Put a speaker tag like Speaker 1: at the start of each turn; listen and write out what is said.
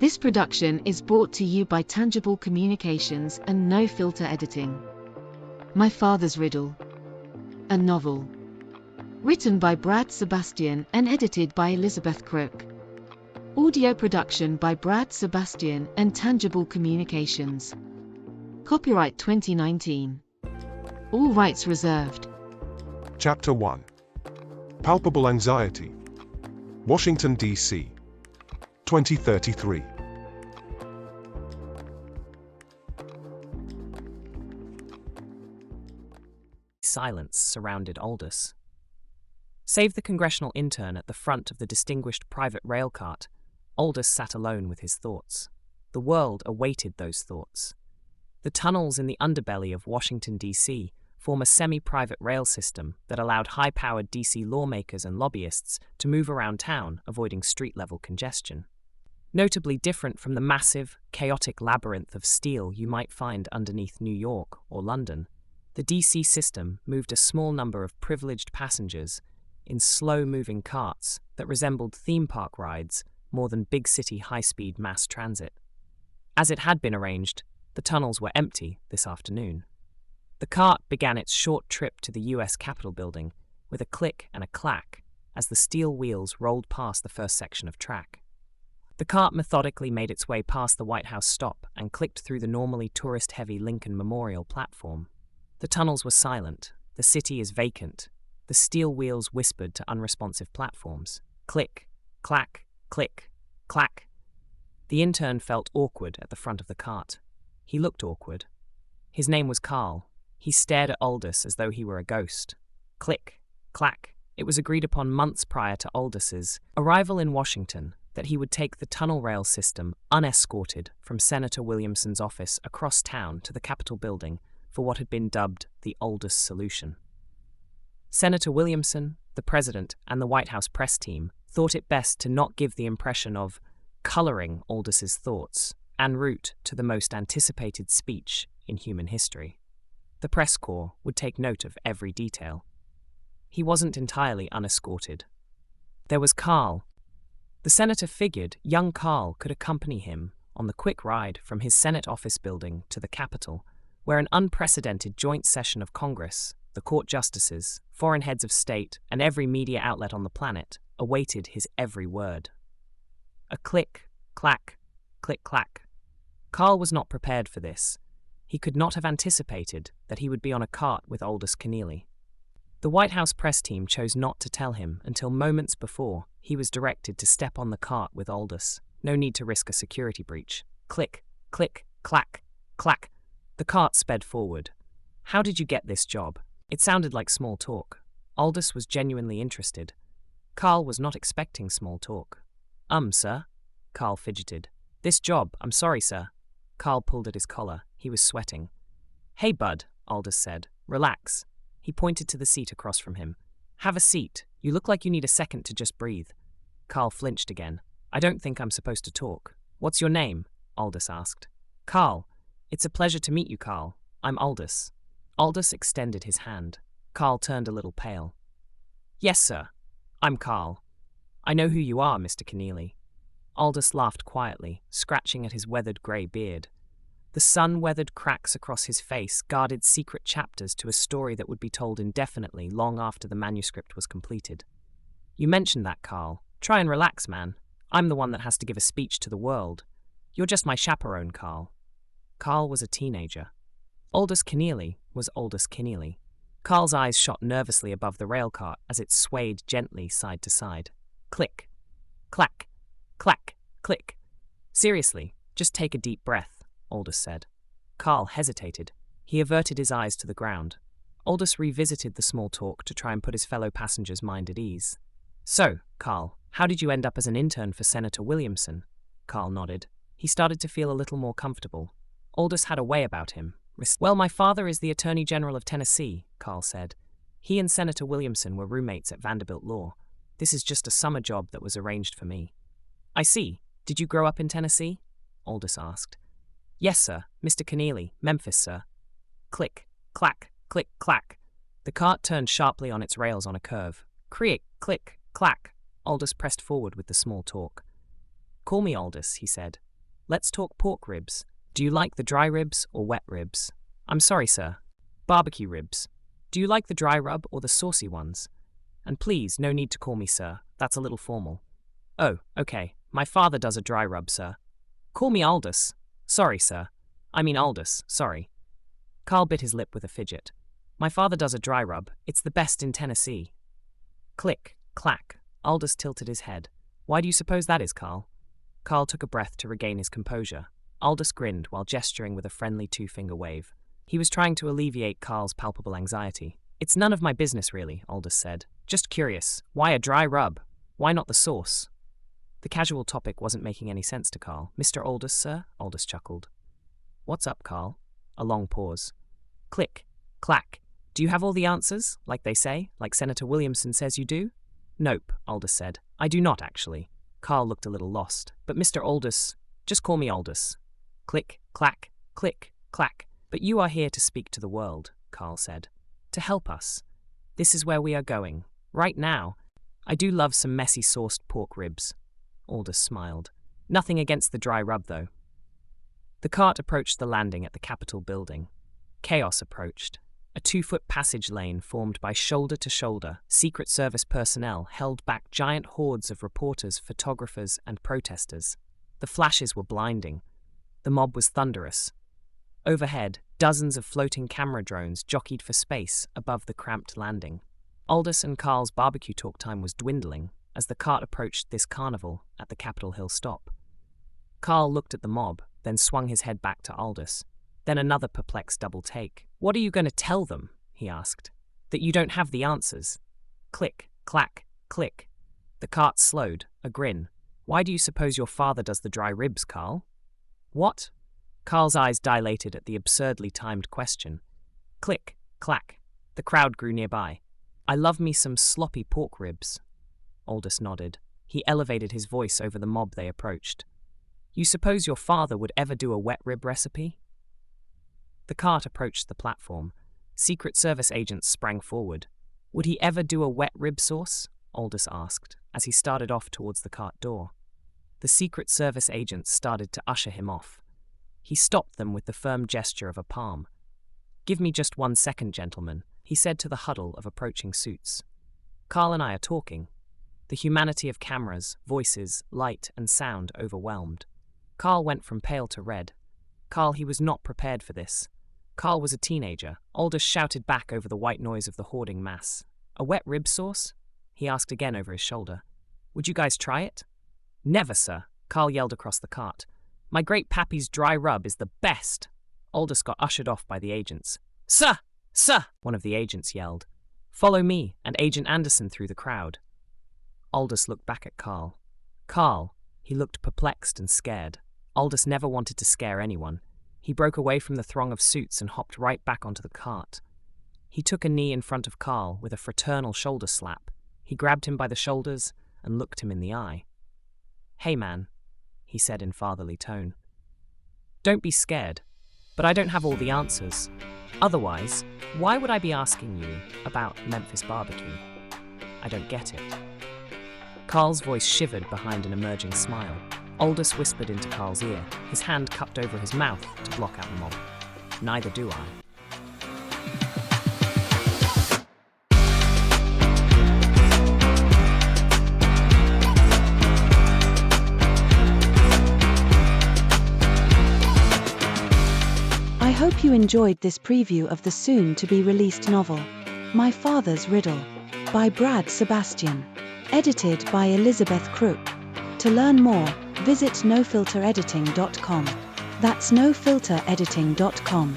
Speaker 1: This production is brought to you by Tangible Communications and No Filter Editing. My Father's Riddle. A novel. Written by Brad Sebastian and edited by Elizabeth Crook. Audio production by Brad Sebastian and Tangible Communications. Copyright 2019. All rights reserved.
Speaker 2: Chapter 1. Palpable Anxiety. Washington, D.C. 2033.
Speaker 3: Silence surrounded Aldous. Save the congressional intern at the front of the distinguished private rail cart, Aldous sat alone with his thoughts. The world awaited those thoughts. The tunnels in the underbelly of Washington, D.C. form a semi-private rail system that allowed high-powered D.C. lawmakers and lobbyists to move around town, avoiding street-level congestion. Notably different from the massive, chaotic labyrinth of steel you might find underneath New York or London, the DC system moved a small number of privileged passengers in slow-moving carts that resembled theme park rides more than big city high-speed mass transit. As it had been arranged, the tunnels were empty this afternoon. The cart began its short trip to the U.S. Capitol building with a click and a clack as the steel wheels rolled past the first section of track. The cart methodically made its way past the White House stop and clicked through the normally tourist-heavy Lincoln Memorial platform. The tunnels were silent. The city is vacant. The steel wheels whispered to unresponsive platforms. Click, clack, click, clack. The intern felt awkward at the front of the cart. He looked awkward. His name was Carl. He stared at Aldous as though he were a ghost. Click, clack. It was agreed upon months prior to Aldous's arrival in Washington that he would take the tunnel rail system unescorted from Senator Williamson's office across town to the Capitol building for what had been dubbed the Aldous Solution. Senator Williamson, the president, and the White House press team thought it best to not give the impression of coloring Aldous's thoughts en route to the most anticipated speech in human history. The press corps would take note of every detail. He wasn't entirely unescorted. There was Carl. The senator figured young Carl could accompany him on the quick ride from his Senate office building to the Capitol, where an unprecedented joint session of Congress, the court justices, foreign heads of state, and every media outlet on the planet awaited his every word. A click, clack, click, clack. Carl was not prepared for this. He could not have anticipated that he would be on a cart with Aldous Keneally. The White House press team chose not to tell him until moments before he was directed to step on the cart with Aldous. No need to risk a security breach. Click, click, clack, clack. The cart sped forward. How did you get this job? It sounded like small talk. Aldous was genuinely interested. Carl was not expecting small talk. Sir? Carl fidgeted. This job, I'm sorry, sir. Carl pulled at his collar. He was sweating. Hey, bud, Aldous said. Relax. He pointed to the seat across from him. Have a seat. You look like you need a second to just breathe. Carl flinched again. I don't think I'm supposed to talk. What's your name? Aldous asked. Carl. It's a pleasure to meet you, Carl. I'm Aldous. Aldous extended his hand. Carl turned a little pale. Yes, sir. I'm Carl. I know who you are, Mr. Keneally. Aldous laughed quietly, scratching at his weathered grey beard. The sun-weathered cracks across his face guarded secret chapters to a story that would be told indefinitely long after the manuscript was completed. You mentioned that, Carl. Try and relax, man. I'm the one that has to give a speech to the world. You're just my chaperone, Carl. Carl was a teenager. Aldous Keneally was Aldous Keneally. Carl's eyes shot nervously above the rail cart as it swayed gently side to side. Click, clack, clack, click. Seriously, just take a deep breath, Aldous said. Carl hesitated. He averted his eyes to the ground. Aldous revisited the small talk to try and put his fellow passenger's mind at ease. So, Carl, how did you end up as an intern for Senator Williamson? Carl nodded. He started to feel a little more comfortable. Aldous had a way about him. Well, my father is the Attorney General of Tennessee, Carl said. He and Senator Williamson were roommates at Vanderbilt Law. This is just a summer job that was arranged for me. I see. Did you grow up in Tennessee? Aldous asked. Yes, sir. Mr. Keneally, Memphis, sir. Click, clack, click, clack. The cart turned sharply on its rails on a curve. Creak, click, clack. Aldous pressed forward with the small talk. Call me Aldous, he said. Let's talk pork ribs. Do you like the dry ribs or wet ribs? I'm sorry, sir. Barbecue ribs. Do you like the dry rub or the saucy ones? And please, no need to call me sir. That's a little formal. Oh, okay. My father does a dry rub, sir. Call me Aldous. Sorry, sir. I mean Aldous, sorry. Carl bit his lip with a fidget. My father does a dry rub. It's the best in Tennessee. Click, clack. Aldous tilted his head. Why do you suppose that is, Carl? Carl took a breath to regain his composure. Aldous grinned while gesturing with a friendly two-finger wave. He was trying to alleviate Carl's palpable anxiety. It's none of my business, really, Aldous said. Just curious. Why a dry rub? Why not the sauce? The casual topic wasn't making any sense to Carl. Mr. Aldous, sir? Aldous chuckled. What's up, Carl? A long pause. Click, clack. Do you have all the answers, like they say, like Senator Williamson says you do? Nope, Aldous said. I do not, actually. Carl looked a little lost. But Mr. Aldous, just call me Aldous. Click, clack, click, clack. But you are here to speak to the world, Carl said. To help us. This is where we are going. Right now. I do love some messy sauced pork ribs. Aldous smiled. Nothing against the dry rub, though. The cart approached the landing at the Capitol building. Chaos approached. A 2-foot passage lane formed by shoulder-to-shoulder Secret Service personnel held back giant hordes of reporters, photographers, and protesters. The flashes were blinding. The mob was thunderous. Overhead, dozens of floating camera drones jockeyed for space above the cramped landing. Aldous and Carl's barbecue talk time was dwindling as the cart approached this carnival at the Capitol Hill stop. Carl looked at the mob, then swung his head back to Aldous. Then another perplexed double take. What are you going to tell them? He asked. That you don't have the answers. Click, clack, click. The cart slowed, a grin. Why do you suppose your father does the dry ribs, Carl? What? Carl's eyes dilated at the absurdly timed question. Click, clack. The crowd grew nearby. I love me some sloppy pork ribs. Aldous nodded. He elevated his voice over the mob they approached. You suppose your father would ever do a wet rib recipe? The cart approached the platform. Secret Service agents sprang forward. Would he ever do a wet rib sauce? Aldous asked, as he started off towards the cart door. The Secret Service agents started to usher him off. He stopped them with the firm gesture of a palm. Give me just 1 second, gentlemen, he said to the huddle of approaching suits. Carl and I are talking. The humanity of cameras, voices, light, and sound overwhelmed. Carl went from pale to red. Carl, he was not prepared for this. Carl was a teenager. Aldous shouted back over the white noise of the hoarding mass. A wet rib sauce? He asked again over his shoulder. Would you guys try it? Never, sir, Carl yelled across the cart. My great pappy's dry rub is the best. Aldous got ushered off by the agents. Sir! Sir! One of the agents yelled. Follow me, and Agent Anderson through the crowd. Aldous looked back at Carl. Carl, he looked perplexed and scared. Aldous never wanted to scare anyone. He broke away from the throng of suits and hopped right back onto the cart. He took a knee in front of Carl with a fraternal shoulder slap. He grabbed him by the shoulders and looked him in the eye. Hey man, he said in fatherly tone. Don't be scared, but I don't have all the answers. Otherwise, why would I be asking you about Memphis barbecue? I don't get it. Carl's voice shivered behind an emerging smile. Aldous whispered into Carl's ear, his hand cupped over his mouth to block out the mob. Neither do I.
Speaker 4: I hope you enjoyed this preview of the soon-to-be-released novel, My Father's Riddle, by Brad Sebastian. Edited by Elizabeth Crook. To learn more, visit nofilterediting.com. That's nofilterediting.com.